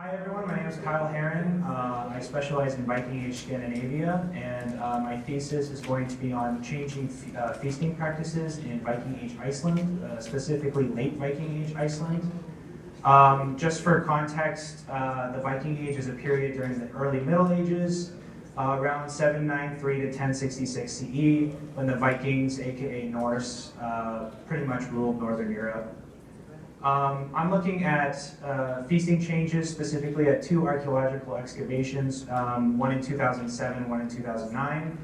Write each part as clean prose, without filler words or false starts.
Hi everyone, my name is Herron. I specialize in Viking Age Scandinavia, and my thesis is going to be on changing feasting practices in Viking Age Iceland, specifically late Viking Age Iceland. Just for context, the Viking Age is a period during the early Middle Ages, around 793 to 1066 CE, when the Vikings, aka Norse, pretty much ruled Northern Europe. I'm looking at feasting changes specifically at two archaeological excavations, one in 2007, one in 2009,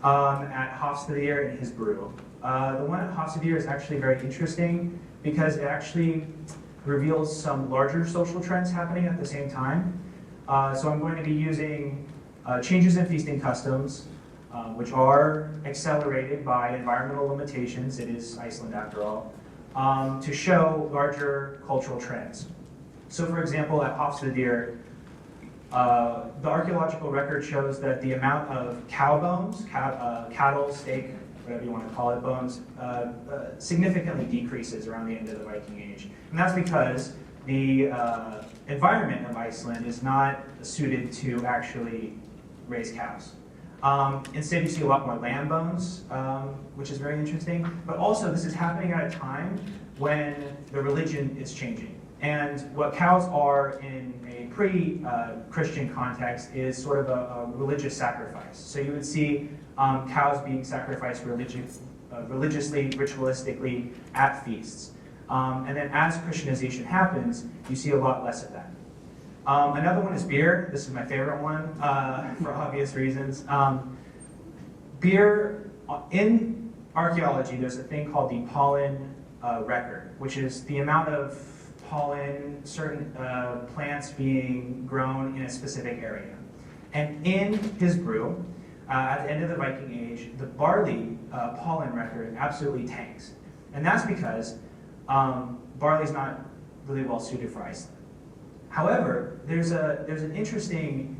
at Hofstadr and Husbru. The one at Hofstadr is actually very interesting because it actually reveals some larger social trends happening at the same time. So I'm going to be using changes in feasting customs, which are accelerated by environmental limitations. It is Iceland after all. To show larger cultural trends. So for example, at Hofstadr, the archaeological record shows that the amount of cow bones, cattle, steak, whatever you want to call it, bones, significantly decreases around the end of the Viking Age. And that's because the environment of Iceland is not suited to actually raise cows. Instead, you see a lot more lamb bones, which is very interesting. But also, this is happening at a time when the religion is changing. And what cows are in a pre-Christian context is sort of a religious sacrifice. So you would see cows being sacrificed religiously, ritualistically at feasts. And then as Christianization happens, you see a lot less of that. Another one is beer. This is my favorite one for obvious reasons. Beer, in archaeology, there's a thing called the pollen record, which is the amount of pollen, certain plants being grown in a specific area. And in Husbru, at the end of the Viking Age, the barley pollen record absolutely tanks. And that's because barley's not really well suited for Iceland. However, there's an interesting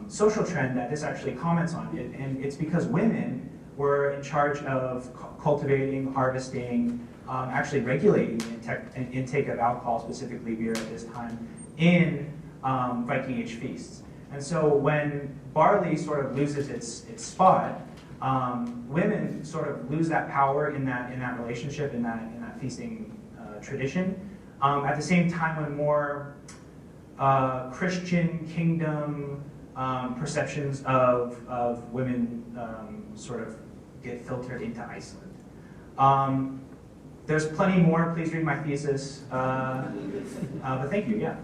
social trend that this actually comments on, and it's because women were in charge of cultivating, harvesting, actually regulating the intake of alcohol, specifically beer at this time, in Viking Age feasts. And so when barley sort of loses its spot, women sort of lose that power in that relationship, in that feasting tradition. At the same time, when more Christian kingdom perceptions of women sort of get filtered into Iceland. There's plenty more. Please read my thesis. But thank you. Yeah.